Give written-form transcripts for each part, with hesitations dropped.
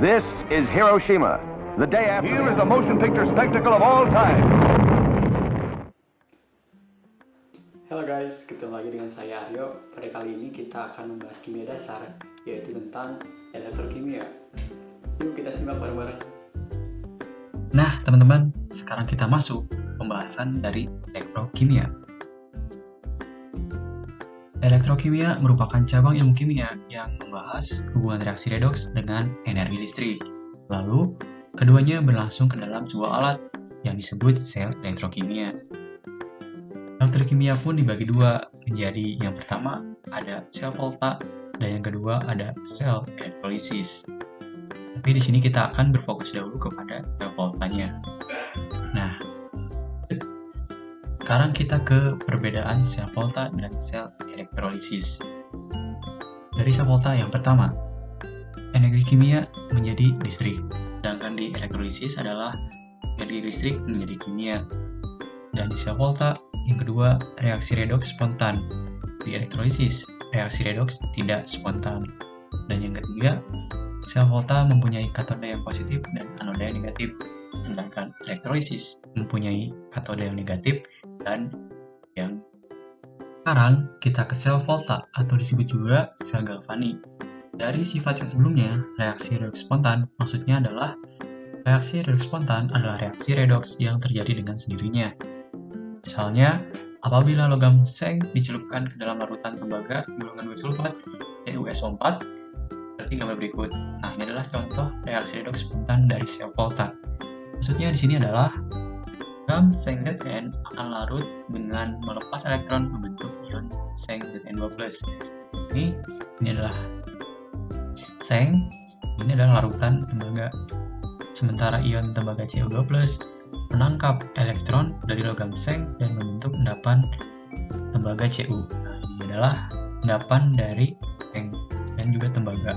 This is Hiroshima, the day after. Here is the motion picture spectacle of all time. Halo guys, ketemu lagi dengan saya Aryo. Pada kali ini kita akan membahas kimia dasar, yaitu tentang elektrokimia. Yuk kita simak bareng-bareng. Nah teman-teman, sekarang kita masuk pembahasan dari elektrokimia. Elektrokimia merupakan cabang ilmu kimia yang membahas hubungan reaksi redoks dengan energi listrik. Lalu, keduanya berlangsung ke dalam sebuah alat yang disebut sel elektrokimia. Elektrokimia pun dibagi dua, menjadi yang pertama ada sel volta dan yang kedua ada sel elektrolisis. Tapi di sini kita akan berfokus dahulu kepada sel voltanya. Nah, sekarang kita ke perbedaan sel volta dan sel elektrolisis. Dari sel volta yang pertama, energi kimia menjadi listrik, sedangkan di elektrolisis adalah energi listrik menjadi kimia. Dan di sel volta yang kedua, reaksi redoks spontan. Di elektrolisis, reaksi redoks tidak spontan. Dan yang ketiga, sel volta mempunyai katoda yang positif dan anoda yang negatif, sedangkan elektrolisis mempunyai katoda yang negatif dan yang. Sekarang kita ke sel volta atau disebut juga sel galvanik. Dari sifat sebelumnya, reaksi redoks spontan maksudnya adalah reaksi redoks spontan adalah reaksi redoks yang terjadi dengan sendirinya. Misalnya, apabila logam seng dicelupkan ke dalam larutan tembaga golongan sulfat CuSO4 seperti gambar berikut. Nah, ini adalah contoh reaksi redoks spontan dari sel volta. Maksudnya di sini adalah logam seng Zn akan larut dengan melepas elektron membentuk ion seng Zn2+. Ini adalah seng, ini adalah larutan tembaga. Sementara ion tembaga Cu2+ menangkap elektron dari logam seng dan membentuk endapan tembaga Cu. Nah, ini adalah endapan dari seng dan juga tembaga.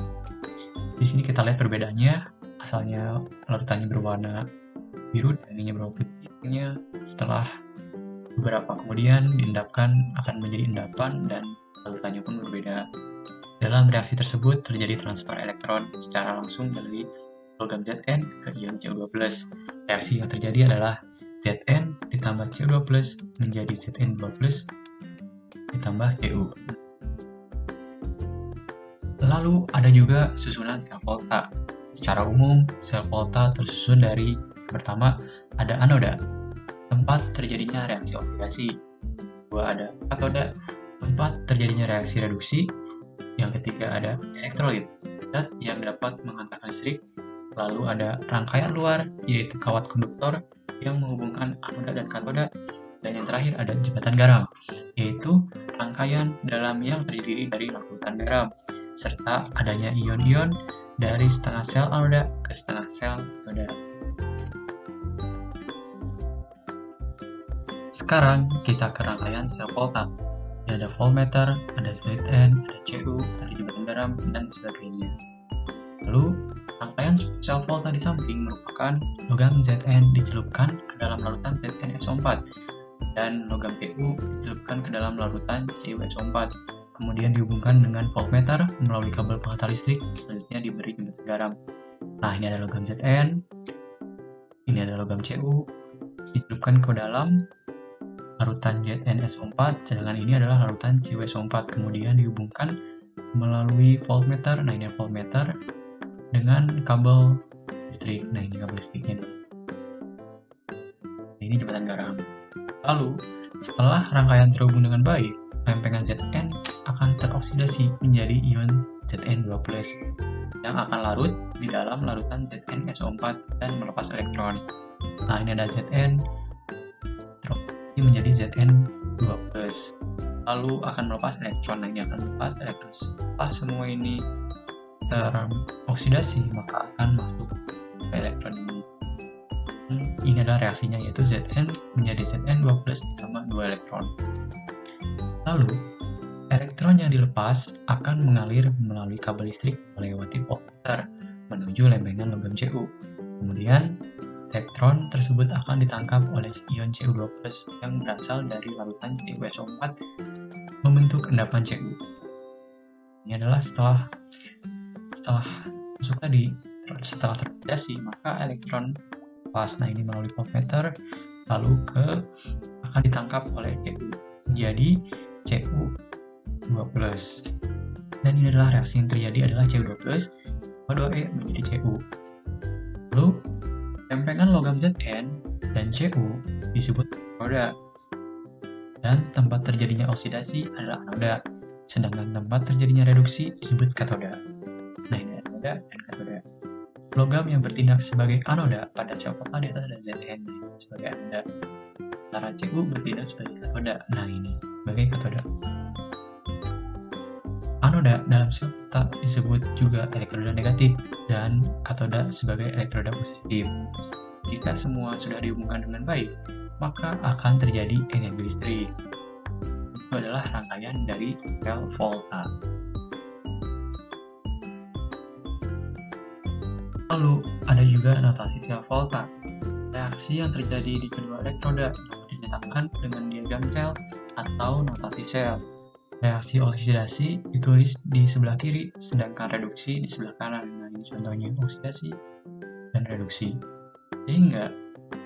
Di sini kita lihat perbedaannya, asalnya larutannya berwarna biru dan ininya berwarna putih. Setelah beberapa kemudian diendapkan akan menjadi endapan dan larutannya pun berbeda. Dalam reaksi tersebut terjadi transfer elektron secara langsung dari logam Zn ke ion Cu2+. Reaksi yang terjadi adalah Zn ditambah Cu2+ menjadi Zn2+ ditambah Cu. Lalu ada juga susunan sel volta. Secara umum, sel volta tersusun dari pertama ada anoda, tempat terjadinya reaksi oksidasi. Kedua ada katoda, tempat terjadinya reaksi reduksi. Yang ketiga ada elektrolit, zat yang dapat menghantarkan listrik. Lalu ada rangkaian luar, yaitu kawat konduktor yang menghubungkan anoda dan katoda. Dan yang terakhir ada jembatan garam, yaitu rangkaian dalam yang terdiri dari larutan garam, serta adanya ion-ion dari setengah sel anoda ke setengah sel katoda. Sekarang kita ke rangkaian sel volta. Ada voltmeter, ada Zn, ada Cu, ada jembatan garam, dan sebagainya. Lalu, rangkaian sel volta di samping merupakan logam Zn dicelupkan ke dalam larutan ZnSO4 dan logam Cu dicelupkan ke dalam larutan CuSO4. Kemudian dihubungkan dengan voltmeter melalui kabel penghantar listrik, selanjutnya diberi jembatan garam. Nah, ini ada logam Zn, ini ada logam Cu, dicelupkan ke dalam larutan ZnSO4, sedangkan ini adalah larutan CuSO4. Kemudian dihubungkan melalui voltmeter, nah ini voltmeter, dengan kabel listrik. Nah ini kabel listriknya. Ini jembatan garam. Lalu, setelah rangkaian terhubung dengan baik, lempengan Zn akan teroksidasi menjadi ion Zn2+, yang akan larut di dalam larutan ZnSO4 dan melepas elektron. Nah ini ada Zn menjadi Zn2+, lalu akan melepas elektron. Nah ini akan melepas elektron. Setelah semua ini teroksidasi, maka akan masuk ke elektron ini. Ini adalah reaksinya, yaitu Zn menjadi Zn2+ ditambah 2 elektron. Lalu, elektron yang dilepas akan mengalir melalui kabel listrik melewati voltmeter menuju lempengan logam Cu. Kemudian, elektron tersebut akan ditangkap oleh ion Cu2+ yang berasal dari larutan CuSO4 membentuk endapan Cu. Ini adalah setelah masuk tadi, setelah teroxidasi, maka elektron pas ini melalui voltmeter lalu akan ditangkap oleh Cu menjadi Cu2+. Dan ini adalah reaksi yang terjadi adalah Cu2+ sama 2E menjadi Cu. Lalu lempengan logam Zn dan Cu disebut anoda. Dan tempat terjadinya oksidasi adalah anoda, sedangkan tempat terjadinya reduksi disebut katoda. Nah, ini anoda dan katoda. Logam yang bertindak sebagai anoda pada sel volta di atas ada Zn sebagai anoda. Sementara Cu bertindak sebagai katoda. Nah, ini sebagai katoda. Anoda dalam sel volta disebut juga elektroda negatif dan katoda sebagai elektroda positif. Jika semua sudah dihubungkan dengan baik, maka akan terjadi energi listrik. Itu adalah rangkaian dari sel volta. Lalu, ada juga notasi sel volta. Reaksi yang terjadi di kedua elektroda dinyatakan dengan diagram sel atau notasi sel. Reaksi oksidasi ditulis di sebelah kiri, sedangkan reduksi di sebelah kanan. Nah, ini contohnya oksidasi dan reduksi. Sehingga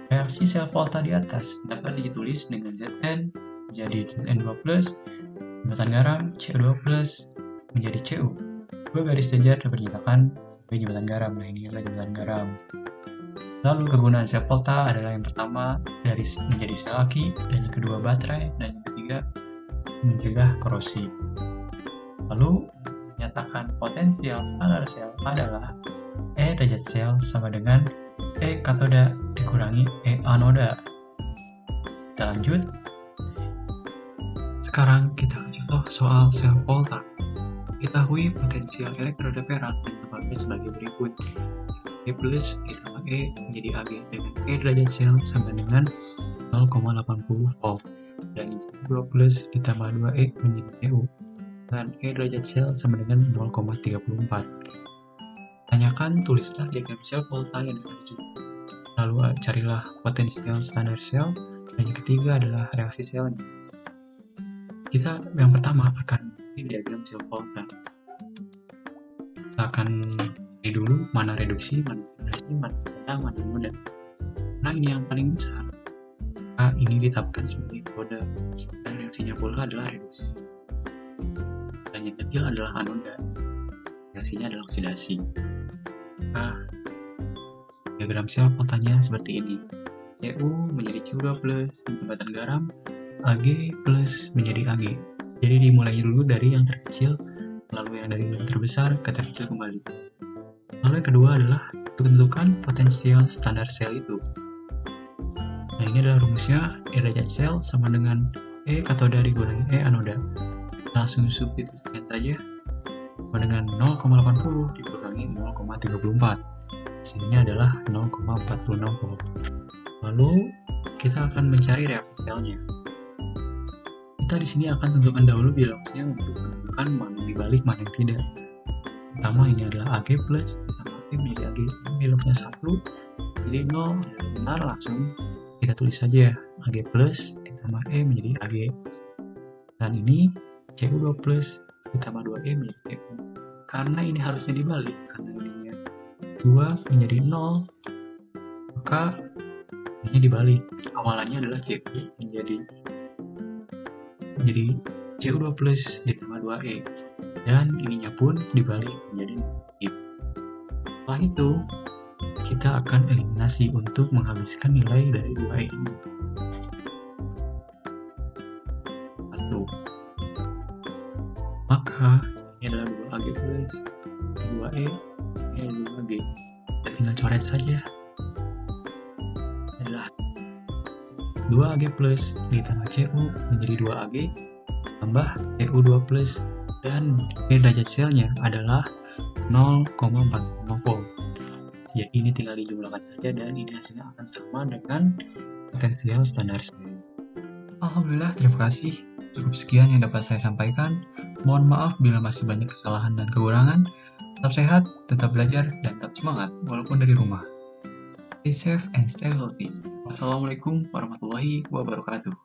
reaksi sel volta di atas dapat ditulis dengan Zn menjadi Zn2+, jembatan garam Cu2+ menjadi Cu. Dua garis jajar dapat dinyatakan sebagai jembatan garam. Nah, ini adalah jembatan garam. Lalu kegunaan sel volta adalah yang pertama dari menjadi sel aki, dan yang kedua baterai, dan yang ketiga mencegah korosi. Lalu menyatakan potensial standar sel adalah E derajat sel sama dengan E katoda dikurangi E anoda. Kita lanjut. Sekarang kita contoh soal sel volta. Ketahui potensial elektroda perak ditambahkan sebagai berikut. E plus ditambah E menjadi Ag dengan E derajat sel sama dengan 0,80 volt. Dan Cu2 plus ditambah 2E menjadi Cu. Dan E derajat sel sama dengan 0,34. Tanyakan, tulislah diagram sel volta yang dimaksud. Lalu carilah potensial standar sel, dan yang ketiga adalah reaksi selnya. Kita yang pertama akan diagram sel volta. Kita akan cari dulu mana reduksi, mana oksidasi, mana katoda, mana anoda. Nah, ini yang paling besar. Maka ini ditetapkan sebagai katoda, dan reaksinya pula adalah reduksi. Dan yang kecil adalah anoda. Reaksinya adalah oksidasi. Nah, diagram sel voltanya seperti ini. Cu menjadi Cu2+, jembatan garam, Ag plus menjadi Ag. Jadi dimulai dulu dari yang terkecil, lalu yang dari yang terbesar ke terkecil kembali. Lalu yang kedua adalah tentukan potensial standar sel itu. Nah, ini adalah rumusnya. E derajat sel sama dengan E katoda dikurangi E anoda. Langsung substitusikan saja. Sama dengan 0,80 dikurangi 0,34. Hasilnya adalah 0,46 volt. Lalu kita akan mencari reaksi selnya. Kita di sini akan tentukan dahulu bilangannya untuk menentukan mana yang dibalik, mana yang tidak. Pertama, ini adalah Ag plus ditambah E menjadi Ag. Bilangannya 1, jadi 0, benar, langsung kita tulis saja Ag plus ditambah E menjadi Ag. Dan ini Cu2 plus ditambah 2E menjadi Cu. Karena ini harusnya dibalik, karena ininya 2 menjadi 0, maka ini dibalik. Awalannya adalah Cu menjadi Cu2 plus ditambah 2E, dan ininya pun dibalik menjadi negatif. Setelah itu kita akan eliminasi untuk menghabiskan nilai dari 2E ini. 1. Maka ini adalah 2Ag plus 2E, ini adalah 2Ag. Kita tinggal coret saja. Adalah 2Ag plus ditambah Cu menjadi 2Ag tambah Cu2 plus, dan E derajat selnya adalah 0,45 volt. Jadi ini tinggal dijumlahkan saja, dan ini hasilnya akan sama dengan potensial standar sel. Alhamdulillah, terima kasih. Cukup sekian yang dapat saya sampaikan. Mohon maaf bila masih banyak kesalahan dan kekurangan. Tetap sehat, tetap belajar, dan tetap semangat walaupun dari rumah. Stay safe and stay healthy. Wassalamualaikum warahmatullahi wabarakatuh.